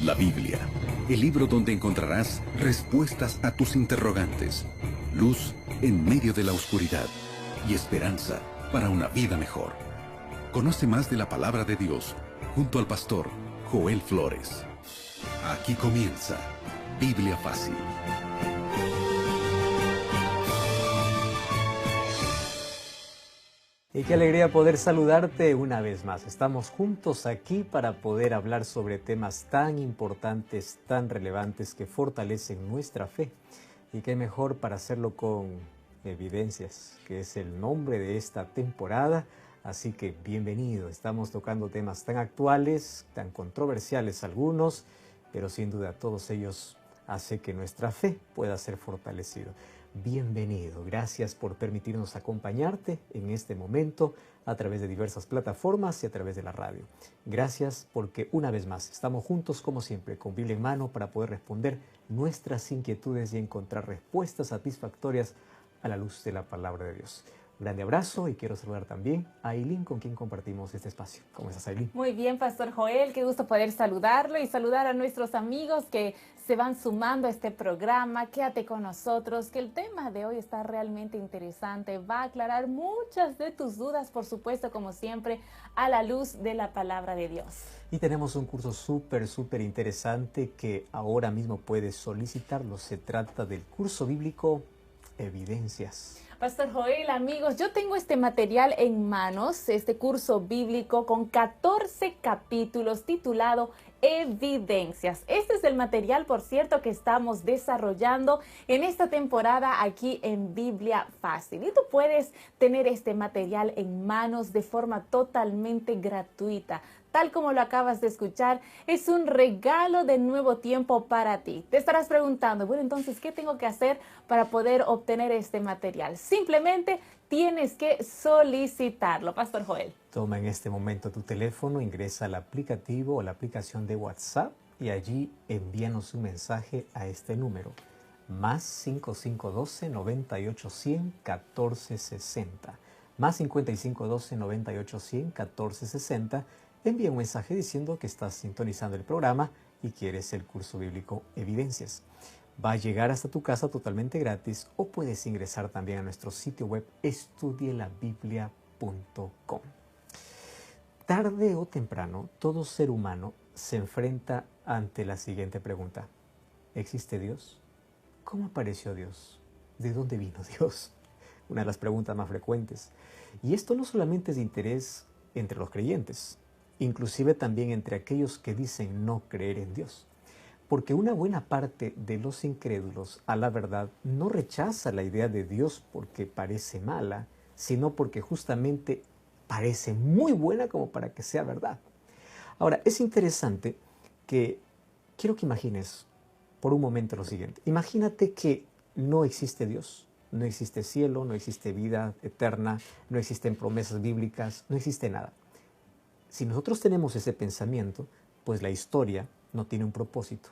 La Biblia, el libro donde encontrarás respuestas a tus interrogantes, luz en medio de la oscuridad y esperanza para una vida mejor. Conoce más de la palabra de Dios junto al pastor Joel Flores. Aquí comienza Biblia Fácil. Y qué alegría poder saludarte una vez más. Estamos juntos aquí para poder hablar sobre temas tan importantes, tan relevantes que fortalecen nuestra fe. Y qué mejor para hacerlo con evidencias, que es el nombre de esta temporada. Así que bienvenido. Estamos tocando temas tan actuales, tan controversiales algunos, pero sin duda todos ellos hacen que nuestra fe pueda ser fortalecida. Bienvenido, gracias por permitirnos acompañarte en este momento a través de diversas plataformas y a través de la radio. Gracias porque una vez más estamos juntos como siempre con Biblia en mano para poder responder nuestras inquietudes y encontrar respuestas satisfactorias a la luz de la palabra de Dios. Un grande abrazo y quiero saludar también a Aileen, con quien compartimos este espacio. ¿Cómo estás, Aileen? Muy bien, Pastor Joel, qué gusto poder saludarlo y saludar a nuestros amigos que se van sumando a este programa. Quédate con nosotros, que el tema de hoy está realmente interesante. Va a aclarar muchas de tus dudas, por supuesto, como siempre, a la luz de la palabra de Dios. Y tenemos un curso súper interesante que ahora mismo puedes solicitarlo. Se trata del curso bíblico Evidencias. Pastor Joel, amigos, yo tengo este material en manos, este curso bíblico con 14 capítulos titulado Evidencias. Este es el material, por cierto, que estamos desarrollando en esta temporada aquí en Biblia Fácil. Y tú puedes tener este material en manos de forma totalmente gratuita. Tal como lo acabas de escuchar, es un regalo de nuevo tiempo para ti. Te estarás preguntando, bueno, entonces, ¿qué tengo que hacer para poder obtener este material? Simplemente tienes que solicitarlo, Pastor Joel. Toma en este momento tu teléfono, ingresa al aplicativo o la aplicación de WhatsApp y allí envíanos un mensaje a este número, más 5512 9810 1460, más 5512 9810 1460. Envía un mensaje diciendo que estás sintonizando el programa y quieres el curso bíblico Evidencias. Va a llegar hasta tu casa totalmente gratis o puedes ingresar también a nuestro sitio web estudielabiblia.com. Tarde o temprano, todo ser humano se enfrenta ante la siguiente pregunta. ¿Existe Dios? ¿Cómo apareció Dios? ¿De dónde vino Dios? Una de las preguntas más frecuentes. Y esto no solamente es de interés entre los creyentes, inclusive también entre aquellos que dicen no creer en Dios. Porque una buena parte de los incrédulos a la verdad no rechaza la idea de Dios porque parece mala, sino porque justamente parece muy buena como para que sea verdad. Ahora, es interesante que quiero que imagines por un momento lo siguiente. Imagínate que no existe Dios, no existe cielo, no existe vida eterna, no existen promesas bíblicas, no existe nada. Si nosotros tenemos ese pensamiento, pues la historia no tiene un propósito.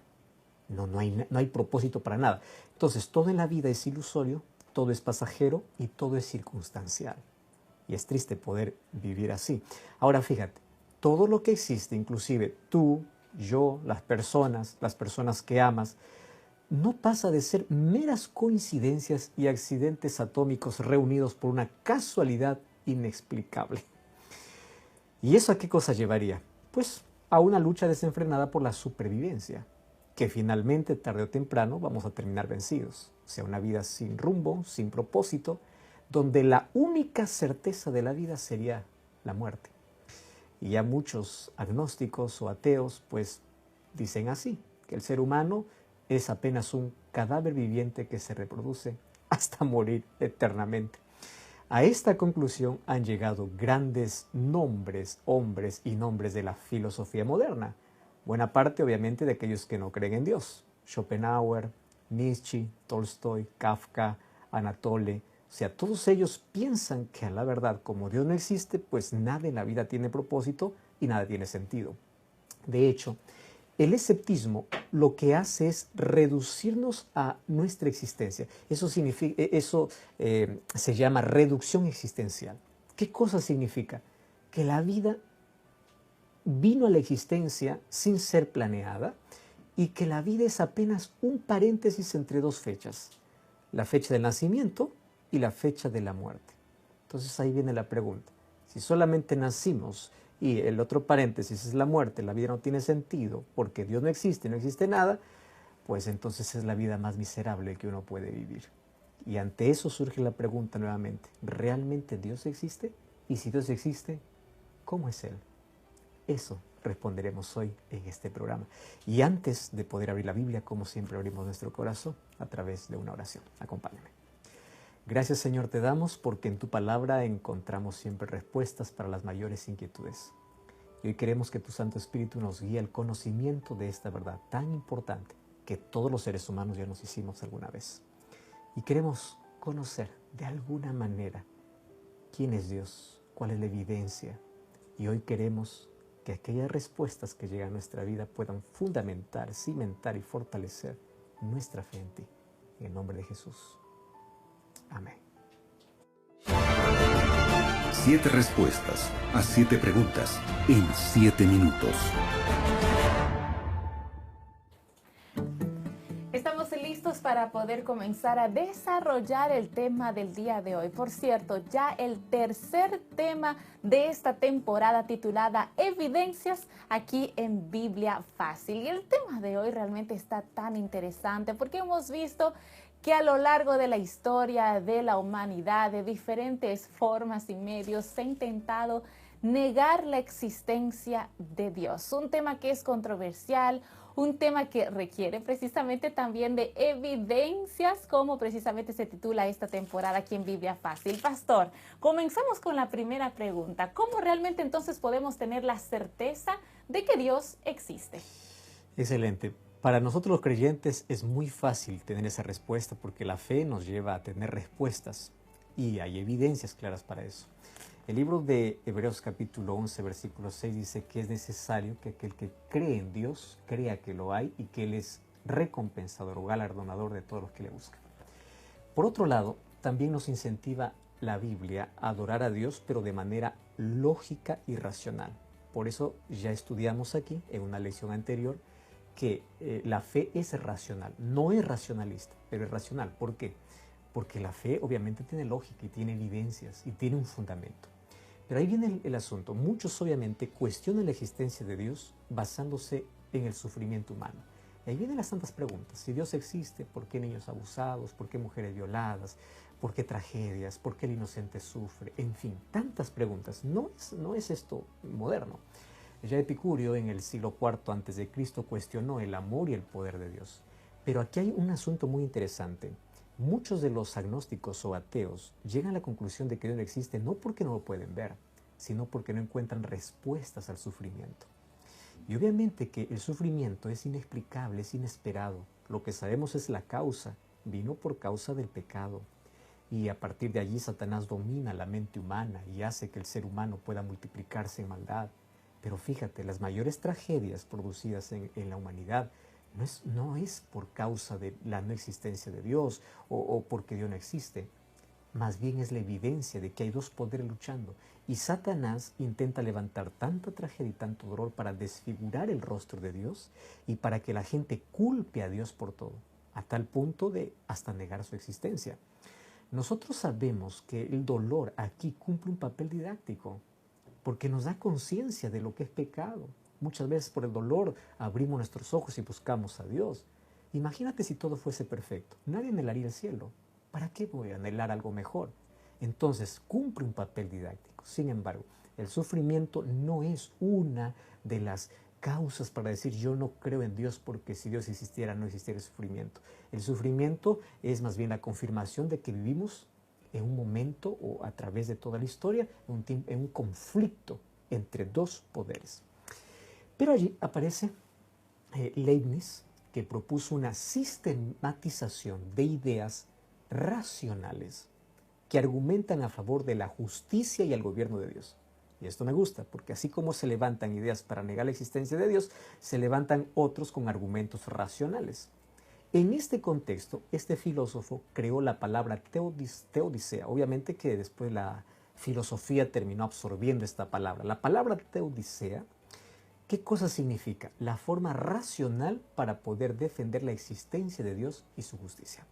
No hay propósito para nada. Entonces, todo en la vida es ilusorio, todo es pasajero y todo es circunstancial. Y es triste poder vivir así. Ahora, fíjate, todo lo que existe, inclusive tú, yo, las personas que amas, no pasa de ser meras coincidencias y accidentes atómicos reunidos por una casualidad inexplicable. ¿Y eso a qué cosa llevaría? Pues a una lucha desenfrenada por la supervivencia, que finalmente, tarde o temprano, vamos a terminar vencidos. O sea, una vida sin rumbo, sin propósito, donde la única certeza de la vida sería la muerte. Y ya muchos agnósticos o ateos, pues, dicen así, que el ser humano es apenas un cadáver viviente que se reproduce hasta morir eternamente. A esta conclusión han llegado grandes nombres, hombres y nombres de la filosofía moderna. Buena parte, obviamente, de aquellos que no creen en Dios. Schopenhauer, Nietzsche, Tolstoy, Kafka, Anatole. O sea, todos ellos piensan que a la verdad, como Dios no existe, pues nada en la vida tiene propósito y nada tiene sentido. De hecho, el escepticismo lo que hace es reducirnos a nuestra existencia. Eso se llama reducción existencial. ¿Qué cosa significa? Que la vida vino a la existencia sin ser planeada y que la vida es apenas un paréntesis entre dos fechas, la fecha del nacimiento y la fecha de la muerte. Entonces ahí viene la pregunta, si solamente nacimos y el otro paréntesis es la muerte, la vida no tiene sentido porque Dios no existe, no existe nada, pues entonces es la vida más miserable que uno puede vivir. Y ante eso surge la pregunta nuevamente, ¿realmente Dios existe? Y si Dios existe, ¿cómo es Él? Eso responderemos hoy en este programa. Y antes de poder abrir la Biblia, como siempre abrimos nuestro corazón a través de una oración. Acompáñame. Gracias, Señor, te damos porque en tu palabra encontramos siempre respuestas para las mayores inquietudes. Y hoy queremos que tu Santo Espíritu nos guíe al conocimiento de esta verdad tan importante que todos los seres humanos ya nos hicimos alguna vez. Y queremos conocer de alguna manera quién es Dios, cuál es la evidencia. Y hoy queremos que aquellas respuestas que llegan a nuestra vida puedan fundamentar, cimentar y fortalecer nuestra fe en ti. En el nombre de Jesús. Amén. 7 respuestas a 7 preguntas en 7 minutos. Estamos listos para poder comenzar a desarrollar el tema del día de hoy. Por cierto, ya el tercer tema de esta temporada titulada Evidencias aquí en Biblia Fácil. Y el tema de hoy realmente está tan interesante porque hemos visto que a lo largo de la historia de la humanidad, de diferentes formas y medios, se ha intentado negar la existencia de Dios. Un tema que es controversial, un tema que requiere precisamente también de evidencias, como precisamente se titula esta temporada aquí en Biblia Fácil. Pastor, comenzamos con la primera pregunta. ¿Cómo realmente entonces podemos tener la certeza de que Dios existe? Excelente. Para nosotros los creyentes es muy fácil tener esa respuesta porque la fe nos lleva a tener respuestas y hay evidencias claras para eso. El libro de Hebreos capítulo 11, versículo 6 dice que es necesario que aquel que cree en Dios crea que lo hay y que Él es recompensador o galardonador de todos los que le buscan. Por otro lado, también nos incentiva la Biblia a adorar a Dios, pero de manera lógica y racional. Por eso ya estudiamos aquí en una lección anterior que la fe es racional, no es racionalista, pero es racional. ¿Por qué? Porque la fe obviamente tiene lógica y tiene evidencias y tiene un fundamento. Pero ahí viene el asunto. Muchos obviamente cuestionan la existencia de Dios basándose en el sufrimiento humano. Y ahí vienen las tantas preguntas. Si Dios existe, ¿por qué niños abusados? ¿Por qué mujeres violadas? ¿Por qué tragedias? ¿Por qué el inocente sufre? En fin, tantas preguntas. No es esto moderno. Ya Epicurio en el siglo IV a.C. cuestionó el amor y el poder de Dios. Pero aquí hay un asunto muy interesante. Muchos de los agnósticos o ateos llegan a la conclusión de que Dios no existe no porque no lo pueden ver, sino porque no encuentran respuestas al sufrimiento. Y obviamente que el sufrimiento es inexplicable, es inesperado. Lo que sabemos es la causa, vino por causa del pecado. Y a partir de allí Satanás domina la mente humana y hace que el ser humano pueda multiplicarse en maldad. Pero fíjate, las mayores tragedias producidas en la humanidad no es por causa de la no existencia de Dios o porque Dios no existe. Más bien es la evidencia de que hay dos poderes luchando. Y Satanás intenta levantar tanta tragedia y tanto dolor para desfigurar el rostro de Dios y para que la gente culpe a Dios por todo, a tal punto de hasta negar su existencia. Nosotros sabemos que el dolor aquí cumple un papel didáctico, porque nos da conciencia de lo que es pecado. Muchas veces por el dolor abrimos nuestros ojos y buscamos a Dios. Imagínate si todo fuese perfecto. Nadie anhelaría el cielo. ¿Para qué voy a anhelar algo mejor? Entonces cumple un papel didáctico. Sin embargo, el sufrimiento no es una de las causas para decir yo no creo en Dios porque si Dios existiera no existiera el sufrimiento. El sufrimiento es más bien la confirmación de que vivimos en un momento o a través de toda la historia, en un conflicto entre dos poderes. Pero allí aparece Leibniz, que propuso una sistematización de ideas racionales que argumentan a favor de la justicia y el gobierno de Dios. Y esto me gusta, porque así como se levantan ideas para negar la existencia de Dios, se levantan otros con argumentos racionales. En este contexto, este filósofo creó la palabra teodicea. Obviamente que después la filosofía terminó absorbiendo esta palabra. La palabra teodicea ¿Qué cosa significa? La forma racional para poder defender la existencia de Dios y su justicia.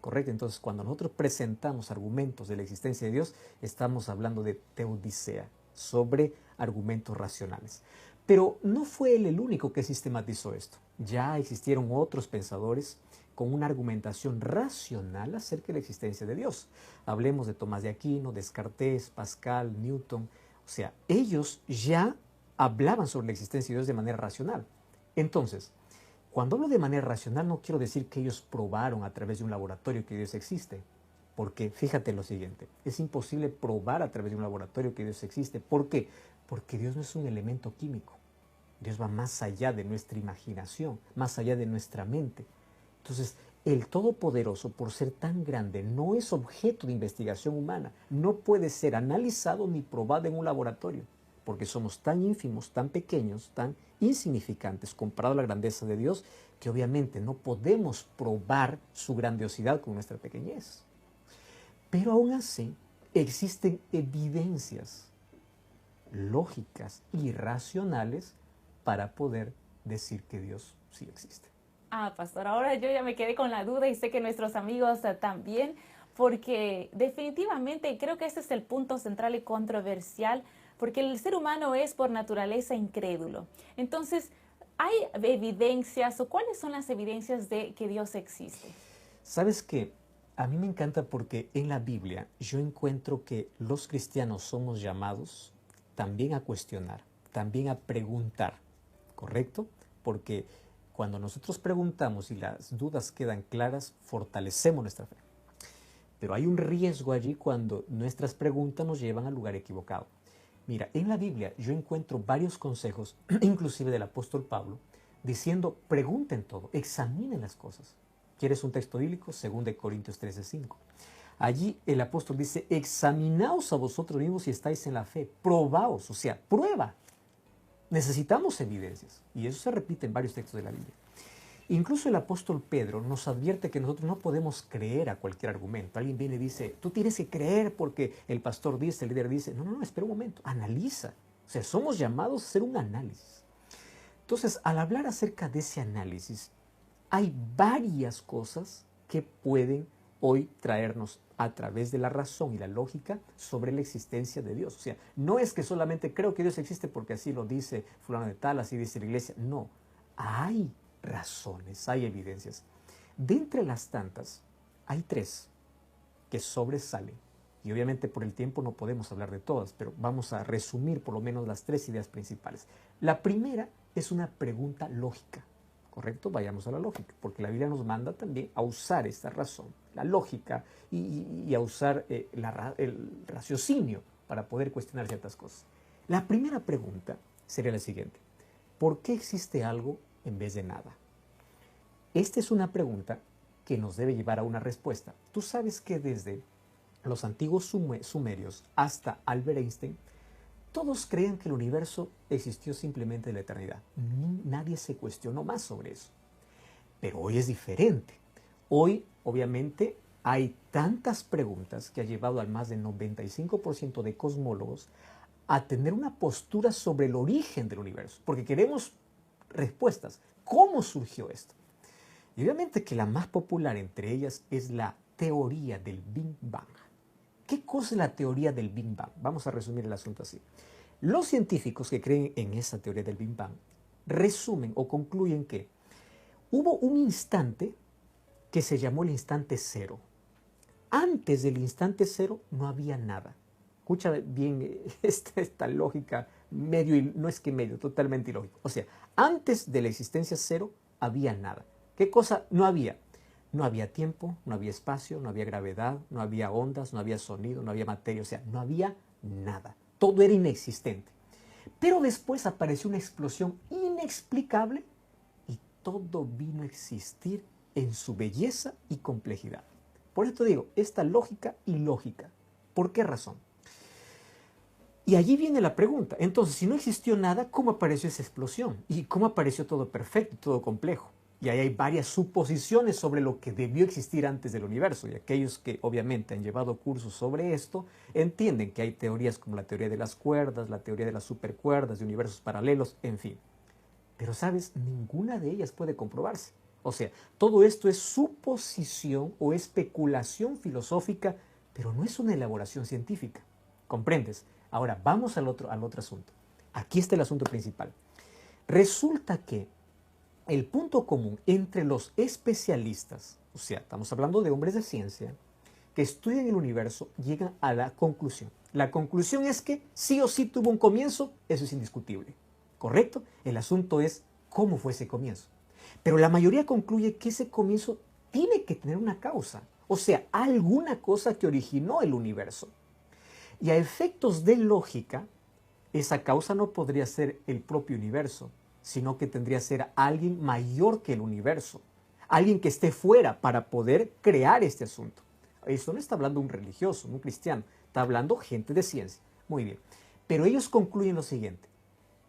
¿Correcto? Entonces, cuando nosotros presentamos argumentos de la existencia de Dios, estamos hablando de teodicea, sobre argumentos racionales. Pero no fue él el único que sistematizó esto. Ya existieron otros pensadores con una argumentación racional acerca de la existencia de Dios. Hablemos de Tomás de Aquino, Descartes, Pascal, Newton. O sea, ellos ya hablaban sobre la existencia de Dios de manera racional. Entonces, cuando hablo de manera racional no quiero decir que ellos probaron a través de un laboratorio que Dios existe. Porque fíjate lo siguiente, es imposible probar a través de un laboratorio que Dios existe. ¿Por qué? Porque Dios no es un elemento químico. Dios va más allá de nuestra imaginación, más allá de nuestra mente. Entonces, el Todopoderoso, por ser tan grande, no es objeto de investigación humana. No puede ser analizado ni probado en un laboratorio, porque somos tan ínfimos, tan pequeños, tan insignificantes comparado a la grandeza de Dios, que obviamente no podemos probar su grandiosidad con nuestra pequeñez. Pero aún así, existen evidencias lógicas y racionales para poder decir que Dios sí existe. Pastor, ahora yo ya me quedé con la duda y sé que nuestros amigos también, porque definitivamente creo que ese es el punto central y controversial, porque el ser humano es por naturaleza incrédulo. Entonces, ¿hay evidencias o cuáles son las evidencias de que Dios existe? ¿Sabes qué? A mí me encanta porque en la Biblia yo encuentro que los cristianos somos llamados también a cuestionar, también a preguntar, ¿correcto? Porque cuando nosotros preguntamos y las dudas quedan claras, fortalecemos nuestra fe. Pero hay un riesgo allí cuando nuestras preguntas nos llevan al lugar equivocado. Mira, en la Biblia yo encuentro varios consejos, inclusive del apóstol Pablo, diciendo, pregunten todo, examinen las cosas. ¿Quieres un texto bíblico? 2 Corintios 13:5. Allí el apóstol dice, examinaos a vosotros mismos si estáis en la fe, probaos, o sea, prueba. Necesitamos evidencias, y eso se repite en varios textos de la Biblia. Incluso el apóstol Pedro nos advierte que nosotros no podemos creer a cualquier argumento. Alguien viene y dice, tú tienes que creer porque el pastor dice, el líder dice. No, espera un momento, analiza. O sea, somos llamados a hacer un análisis. Entonces, al hablar acerca de ese análisis, hay varias cosas que pueden hoy traernos a través de la razón y la lógica sobre la existencia de Dios. O sea, no es que solamente creo que Dios existe porque así lo dice fulano de tal, así dice la iglesia. No, hay razones, hay evidencias. De entre las tantas, hay 3 que sobresalen. Y obviamente por el tiempo no podemos hablar de todas, pero vamos a resumir por lo menos las 3 ideas principales. La primera es una pregunta lógica. ¿Correcto? Vayamos a la lógica, porque la Biblia nos manda también a usar esta razón, la lógica, y a usar el raciocinio para poder cuestionar ciertas cosas. La primera pregunta sería la siguiente: ¿por qué existe algo en vez de nada? Esta es una pregunta que nos debe llevar a una respuesta. Tú sabes que desde los antiguos sumerios hasta Albert Einstein, todos creen que el universo existió simplemente en la eternidad. Nadie se cuestionó más sobre eso. Pero hoy es diferente. Hoy, obviamente, hay tantas preguntas que ha llevado al más del 95% de cosmólogos a tener una postura sobre el origen del universo, porque queremos respuestas. ¿Cómo surgió esto? Y obviamente que la más popular entre ellas es la teoría del Big Bang. ¿Qué cosa es la teoría del Big Bang? Vamos a resumir el asunto así. Los científicos que creen en esa teoría del Big Bang resumen o concluyen que hubo un instante que se llamó el instante cero. Antes del instante cero no había nada. Escucha bien esta lógica, no es que medio, totalmente ilógico. O sea, antes de la existencia cero había nada. ¿Qué cosa no había? No había tiempo, no había espacio, no había gravedad, no había ondas, no había sonido, no había materia, o sea, no había nada. Todo era inexistente. Pero después apareció una explosión inexplicable y todo vino a existir en su belleza y complejidad. Por eso te digo, esta lógica ilógica. ¿Por qué razón? Y allí viene la pregunta. Entonces, si no existió nada, ¿cómo apareció esa explosión? ¿Y cómo apareció todo perfecto, todo complejo? Y ahí hay varias suposiciones sobre lo que debió existir antes del universo. Y aquellos que obviamente han llevado cursos sobre esto entienden que hay teorías como la teoría de las cuerdas, la teoría de las supercuerdas, de universos paralelos, en fin. Pero sabes, ninguna de ellas puede comprobarse. O sea, todo esto es suposición o especulación filosófica, pero no es una elaboración científica. ¿Comprendes? Ahora, vamos al otro asunto. Aquí está el asunto principal. Resulta que el punto común entre los especialistas, o sea, estamos hablando de hombres de ciencia, que estudian el universo, llegan a la conclusión. La conclusión es que sí o sí tuvo un comienzo, eso es indiscutible. ¿Correcto? El asunto es cómo fue ese comienzo. Pero la mayoría concluye que ese comienzo tiene que tener una causa, o sea, alguna cosa que originó el universo. Y a efectos de lógica, esa causa no podría ser el propio universo, sino que tendría que ser alguien mayor que el universo, alguien que esté fuera para poder crear este asunto. Eso no está hablando un religioso, un cristiano, está hablando gente de ciencia. Muy bien, pero ellos concluyen lo siguiente,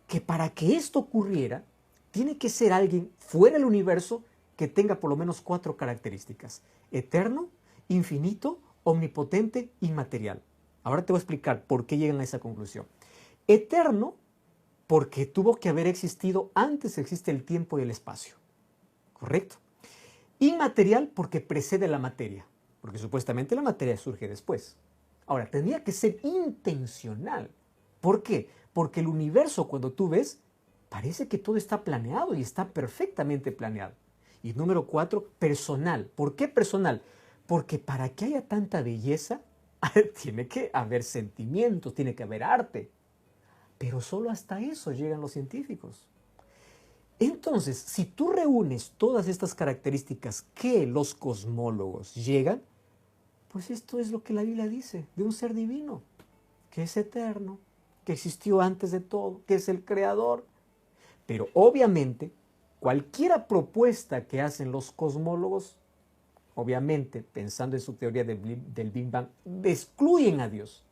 que para que esto ocurriera, tiene que ser alguien fuera del universo que tenga por lo menos 4 características: eterno, infinito, omnipotente, inmaterial. Ahora te voy a explicar por qué llegan a esa conclusión. Eterno, porque tuvo que haber existido antes que existe el tiempo y el espacio. ¿Correcto? Inmaterial, porque precede la materia, porque supuestamente la materia surge después. Ahora, tendría que ser intencional. ¿Por qué? Porque el universo, cuando tú ves, parece que todo está planeado y está perfectamente planeado. Y número 4, personal. ¿Por qué personal? Porque para que haya tanta belleza, tiene que haber sentimientos, tiene que haber arte. Pero solo hasta eso llegan los científicos. Entonces, si tú reúnes todas estas características que los cosmólogos llegan, pues esto es lo que la Biblia dice de un ser divino, que es eterno, que existió antes de todo, que es el creador. Pero obviamente, cualquier propuesta que hacen los cosmólogos, obviamente, pensando en su teoría del Big Bang, excluyen a Dios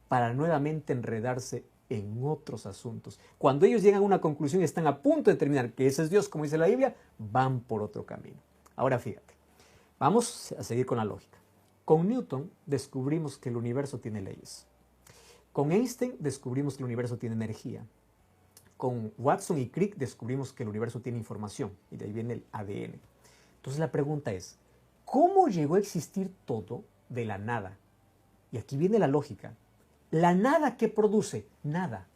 para nuevamente enredarse en otros asuntos. Cuando ellos llegan a una conclusión y están a punto de determinar que ese es Dios, como dice la Biblia, van por otro camino. Ahora fíjate, vamos a seguir con la lógica. Con Newton descubrimos que el universo tiene leyes. Con Einstein descubrimos que el universo tiene energía. Con Watson y Crick descubrimos que el universo tiene información, y de ahí viene el ADN. Entonces la pregunta es, ¿cómo llegó a existir todo de la nada? Y aquí viene la lógica. La nada, ¿qué produce? Nada.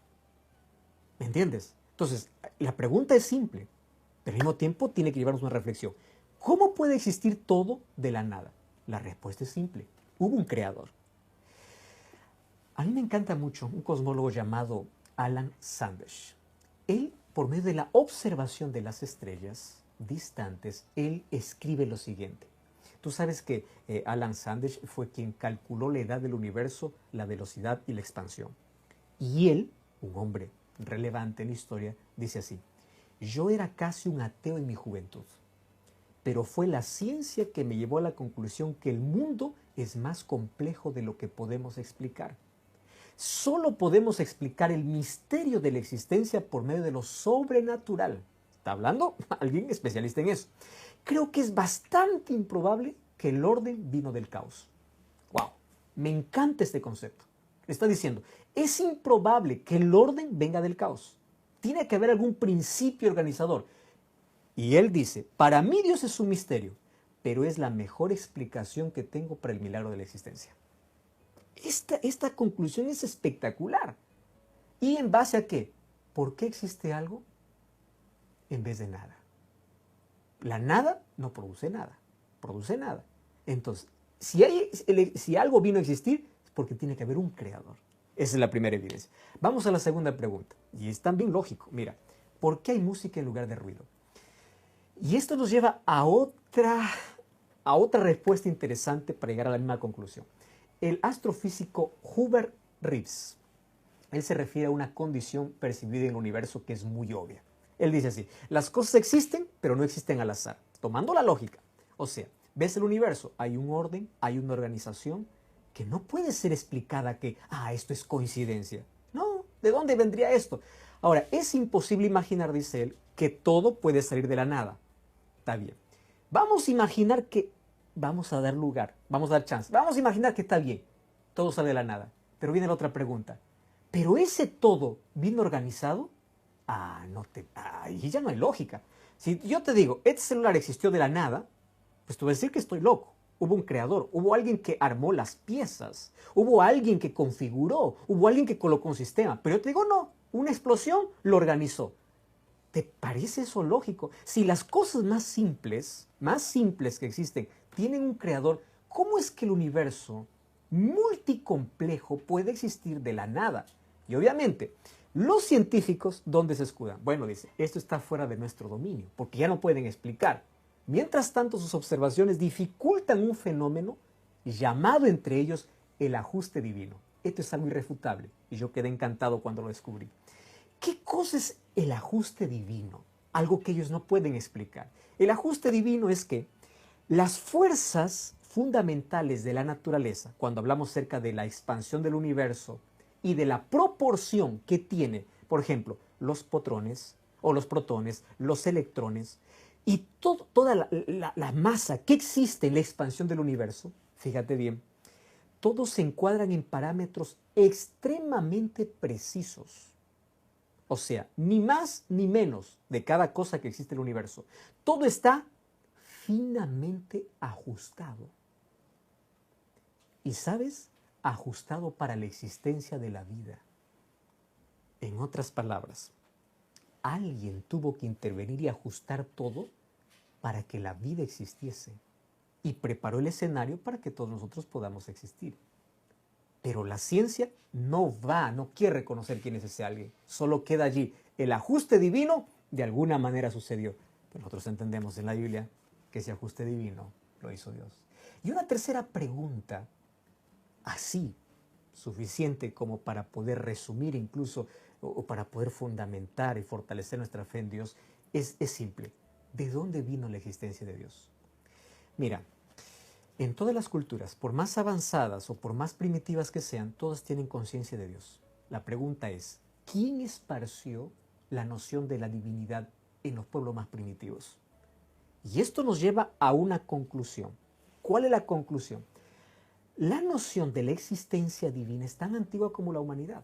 ¿Me entiendes? Entonces, la pregunta es simple, pero al mismo tiempo tiene que llevarnos una reflexión. ¿Cómo puede existir todo de la nada? La respuesta es simple. Hubo un creador. A mí me encanta mucho un cosmólogo llamado Alan Sandage. Él, por medio de la observación de las estrellas distantes, él escribe lo siguiente. Tú sabes que Alan Sandage fue quien calculó la edad del universo, la velocidad y la expansión. Y él, un hombre relevante en la historia, dice así: yo era casi un ateo en mi juventud, pero fue la ciencia que me llevó a la conclusión que el mundo es más complejo de lo que podemos explicar. Solo podemos explicar el misterio de la existencia por medio de lo sobrenatural. Está hablando alguien especialista en eso. Creo que es bastante improbable que el orden vino del caos. ¡Wow! Me encanta este concepto. Está diciendo, es improbable que el orden venga del caos. Tiene que haber algún principio organizador. Y él dice, para mí Dios es un misterio, pero es la mejor explicación que tengo para el milagro de la existencia. Esta conclusión es espectacular. ¿Y en base a qué? ¿Por qué existe algo en vez de nada? La nada no produce nada, produce nada. Entonces, si algo vino a existir, es porque tiene que haber un creador. Esa es la primera evidencia. Vamos a la segunda pregunta, y es también lógico. Mira, ¿por qué hay música en lugar de ruido? Y esto nos lleva a otra respuesta interesante para llegar a la misma conclusión. El astrofísico Hubert Reeves, él se refiere a una condición percibida en el universo que es muy obvia. Él dice así, las cosas existen, pero no existen al azar, tomando la lógica. O sea, ves el universo, hay un orden, hay una organización que no puede ser explicada que, esto es coincidencia. No, ¿de dónde vendría esto? Ahora, es imposible imaginar, dice él, que todo puede salir de la nada. Está bien. Vamos a imaginar que, vamos a dar lugar, vamos a dar chance, vamos a imaginar que está bien, todo sale de la nada. Pero viene la otra pregunta, ¿pero ese todo vino organizado? Y ya no hay lógica. Si yo te digo, este celular existió de la nada, pues tú vas a decir que estoy loco. Hubo un creador, hubo alguien que armó las piezas, hubo alguien que configuró, hubo alguien que colocó un sistema. Pero yo te digo, no, una explosión lo organizó. ¿Te parece eso lógico? Si las cosas más simples que existen, tienen un creador, ¿cómo es que el universo multicomplejo puede existir de la nada? Y obviamente, los científicos, ¿dónde se escudan? Bueno, dice, esto está fuera de nuestro dominio, porque ya no pueden explicar. Mientras tanto, sus observaciones dificultan un fenómeno llamado entre ellos el ajuste divino. Esto es algo irrefutable y yo quedé encantado cuando lo descubrí. ¿Qué cosa es el ajuste divino? Algo que ellos no pueden explicar. El ajuste divino es que las fuerzas fundamentales de la naturaleza, cuando hablamos acerca de la expansión del universo y de la proporción que tiene, por ejemplo, los protones, los electrones, y toda la masa que existe en la expansión del universo, fíjate bien, todos se encuadran en parámetros extremadamente precisos. O sea, ni más ni menos de cada cosa que existe en el universo. Todo está finamente ajustado. Y ¿sabes? Ajustado para la existencia de la vida. En otras palabras, alguien tuvo que intervenir y ajustar todo para que la vida existiese. Y preparó el escenario para que todos nosotros podamos existir. Pero la ciencia no quiere reconocer quién es ese alguien. Solo queda allí. El ajuste divino de alguna manera sucedió. Pero nosotros entendemos en la Biblia que ese ajuste divino lo hizo Dios. Y una tercera pregunta, así, suficiente como para poder resumir incluso, o para poder fundamentar y fortalecer nuestra fe en Dios, es simple. ¿De dónde vino la existencia de Dios? Mira, en todas las culturas, por más avanzadas o por más primitivas que sean, todas tienen conciencia de Dios. La pregunta es, ¿quién esparció la noción de la divinidad en los pueblos más primitivos? Y esto nos lleva a una conclusión. ¿Cuál es la conclusión? La noción de la existencia divina es tan antigua como la humanidad.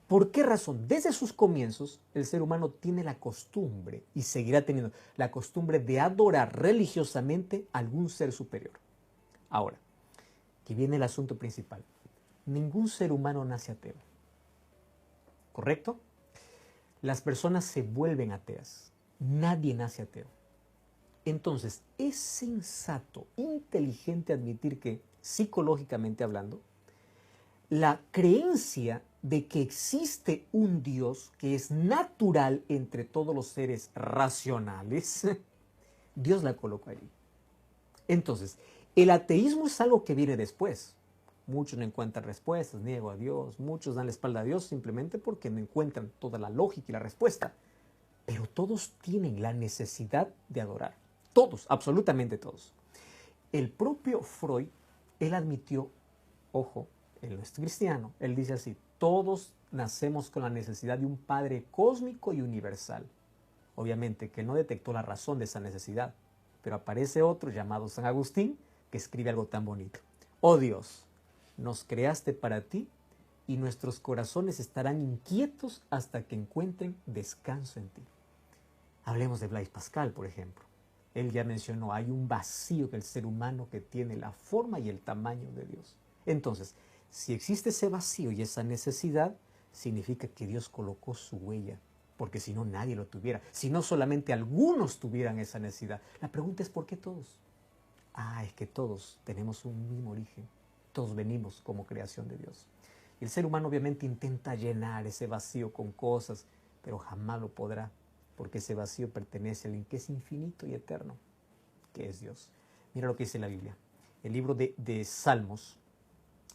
¿Por qué razón? Desde sus comienzos, el ser humano tiene la costumbre, y seguirá teniendo la costumbre, de adorar religiosamente a algún ser superior. Ahora, aquí viene el asunto principal. Ningún ser humano nace ateo. ¿Correcto? Las personas se vuelven ateas. Nadie nace ateo. Entonces, es sensato, inteligente admitir que, psicológicamente hablando, la creencia de que existe un Dios que es natural entre todos los seres racionales, Dios la colocó allí. Entonces, el ateísmo es algo que viene después. Muchos no encuentran respuestas, niego a Dios, muchos dan la espalda a Dios simplemente porque no encuentran toda la lógica y la respuesta. Pero todos tienen la necesidad de adorar. Todos, absolutamente todos. El propio Freud, él admitió, ojo, él no es cristiano, él dice así, todos nacemos con la necesidad de un Padre cósmico y universal. Obviamente que él no detectó la razón de esa necesidad, pero aparece otro llamado San Agustín que escribe algo tan bonito. Oh Dios, nos creaste para ti y nuestros corazones estarán inquietos hasta que encuentren descanso en ti. Hablemos de Blaise Pascal, por ejemplo. Él ya mencionó, hay un vacío del ser humano que tiene la forma y el tamaño de Dios. Entonces, si existe ese vacío y esa necesidad, significa que Dios colocó su huella, porque si no nadie lo tuviera, si no solamente algunos tuvieran esa necesidad. La pregunta es, ¿por qué todos? Es que todos tenemos un mismo origen, todos venimos como creación de Dios. Y el ser humano obviamente intenta llenar ese vacío con cosas, pero jamás lo podrá, porque ese vacío pertenece a alguien que es infinito y eterno, que es Dios. Mira lo que dice la Biblia. El libro de Salmos,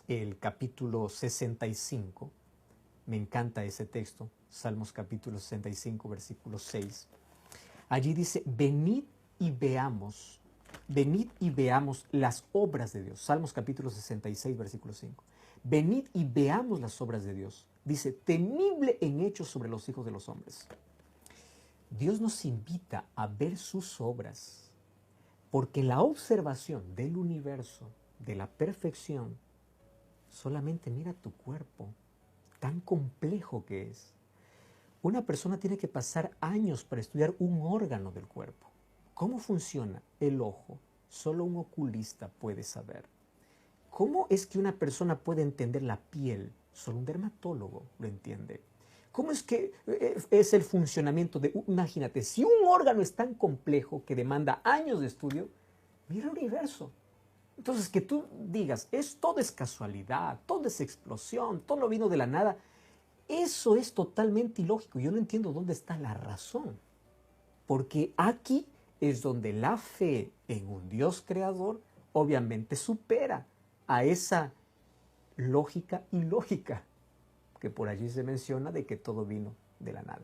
el capítulo 65, me encanta ese texto, Salmos capítulo 65, versículo 6. Allí dice, venid y veamos las obras de Dios. Salmos capítulo 66, versículo 5. Venid y veamos las obras de Dios. Dice, temible en hechos sobre los hijos de los hombres. Dios nos invita a ver sus obras, porque la observación del universo, de la perfección, solamente mira tu cuerpo, tan complejo que es. Una persona tiene que pasar años para estudiar un órgano del cuerpo. ¿Cómo funciona el ojo? Solo un oculista puede saber. ¿Cómo es que una persona puede entender la piel? Solo un dermatólogo lo entiende. ¿Cómo es que es el funcionamiento de... Imagínate, si un órgano es tan complejo que demanda años de estudio, mira el universo. Entonces, que tú digas, todo es casualidad, todo es explosión, todo vino de la nada, eso es totalmente ilógico. Yo no entiendo dónde está la razón. Porque aquí es donde la fe en un Dios creador obviamente supera a esa lógica ilógica que por allí se menciona de que todo vino de la nada.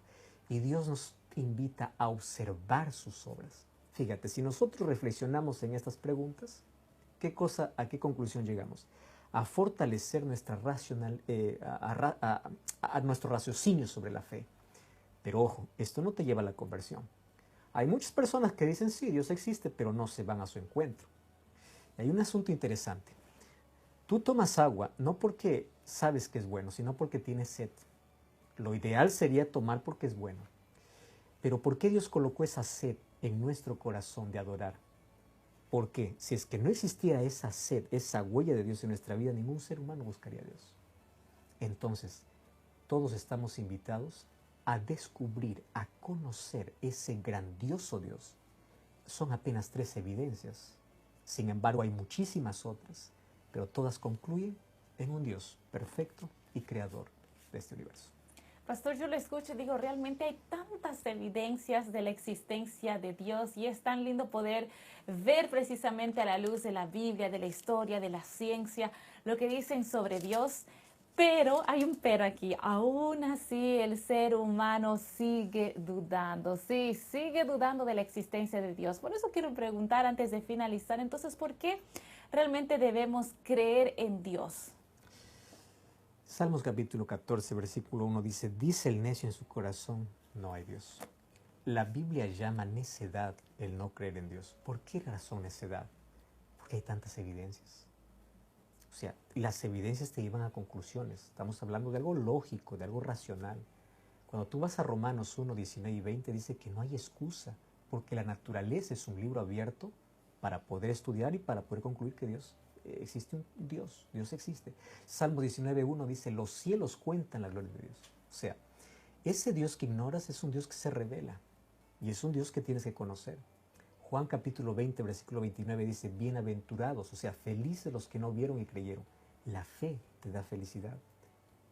Y Dios nos invita a observar sus obras. Fíjate, si nosotros reflexionamos en estas preguntas, ¿a qué conclusión llegamos? A fortalecer nuestra nuestro raciocinio sobre la fe. Pero ojo, esto no te lleva a la conversión. Hay muchas personas que dicen, sí, Dios existe, pero no se van a su encuentro. Y hay un asunto interesante. Tú tomas agua no porque sabes que es bueno, sino porque tienes sed. Lo ideal sería tomar porque es bueno. Pero ¿por qué Dios colocó esa sed en nuestro corazón de adorar? Porque si es que no existiera esa sed, esa huella de Dios en nuestra vida, ningún ser humano buscaría a Dios. Entonces, todos estamos invitados a descubrir, a conocer ese grandioso Dios. Son apenas 3 evidencias. Sin embargo, hay muchísimas otras, pero todas concluyen en un Dios perfecto y creador de este universo. Pastor, yo lo escucho y digo, realmente hay tantas evidencias de la existencia de Dios y es tan lindo poder ver precisamente a la luz de la Biblia, de la historia, de la ciencia, lo que dicen sobre Dios. Pero hay un pero aquí, aún así el ser humano sigue dudando, sí, sigue dudando de la existencia de Dios. Por eso quiero preguntar antes de finalizar, entonces, ¿por qué realmente debemos creer en Dios? Salmos capítulo 14, versículo 1 dice el necio en su corazón, no hay Dios. La Biblia llama necedad el no creer en Dios. ¿Por qué razón necedad? Porque hay tantas evidencias. O sea, las evidencias te llevan a conclusiones. Estamos hablando de algo lógico, de algo racional. Cuando tú vas a Romanos 1, 19 y 20, dice que no hay excusa, porque la naturaleza es un libro abierto para poder estudiar y para poder concluir que Dios existe un Dios, Dios existe. Salmo 19.1 dice, los cielos cuentan la gloria de Dios. O sea, ese Dios que ignoras es un Dios que se revela y es un Dios que tienes que conocer. Juan capítulo 20, versículo 29 dice, bienaventurados, o sea, felices los que no vieron y creyeron. La fe te da felicidad.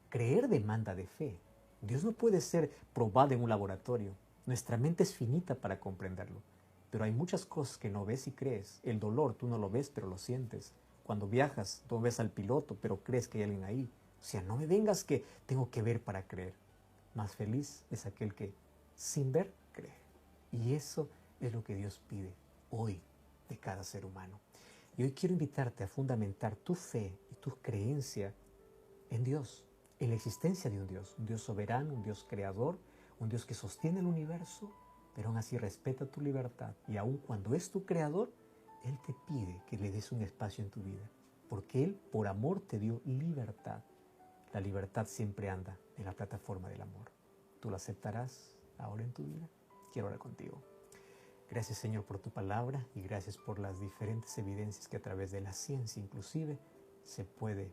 Creer demanda de fe. Dios no puede ser probado en un laboratorio. Nuestra mente es finita para comprenderlo. Pero hay muchas cosas que no ves y crees. El dolor tú no lo ves, pero lo sientes. Cuando viajas, tú ves al piloto, pero crees que hay alguien ahí. O sea, no me vengas que tengo que ver para creer. Más feliz es aquel que sin ver cree. Y eso es lo que Dios pide hoy de cada ser humano. Y hoy quiero invitarte a fundamentar tu fe y tu creencia en Dios, en la existencia de un Dios soberano, un Dios creador, un Dios que sostiene el universo, pero aún así respeta tu libertad. Y aun cuando es tu creador, Él te pide que le des un espacio en tu vida, porque Él por amor te dio libertad. La libertad siempre anda en la plataforma del amor. ¿Tú la aceptarás ahora en tu vida? Quiero orar contigo. Gracias, Señor, por tu palabra y gracias por las diferentes evidencias que a través de la ciencia inclusive se puede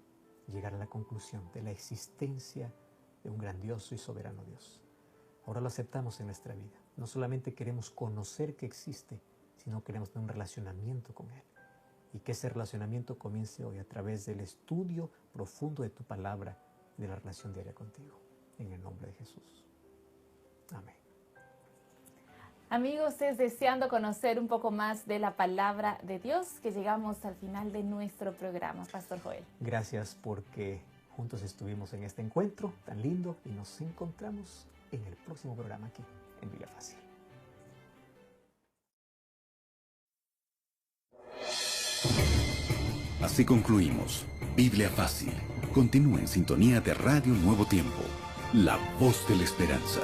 llegar a la conclusión de la existencia de un grandioso y soberano Dios. Ahora lo aceptamos en nuestra vida. No solamente queremos conocer que existe, sino queremos tener un relacionamiento con Él. Y que ese relacionamiento comience hoy a través del estudio profundo de tu palabra y de la relación diaria contigo. En el nombre de Jesús. Amén. Amigos, es deseando conocer un poco más de la palabra de Dios que llegamos al final de nuestro programa, Pastor Joel. Gracias porque juntos estuvimos en este encuentro tan lindo y nos encontramos en el próximo programa aquí en Biblia Fácil. Así concluimos Biblia Fácil. Continúa en sintonía de Radio Nuevo Tiempo, la voz de la esperanza.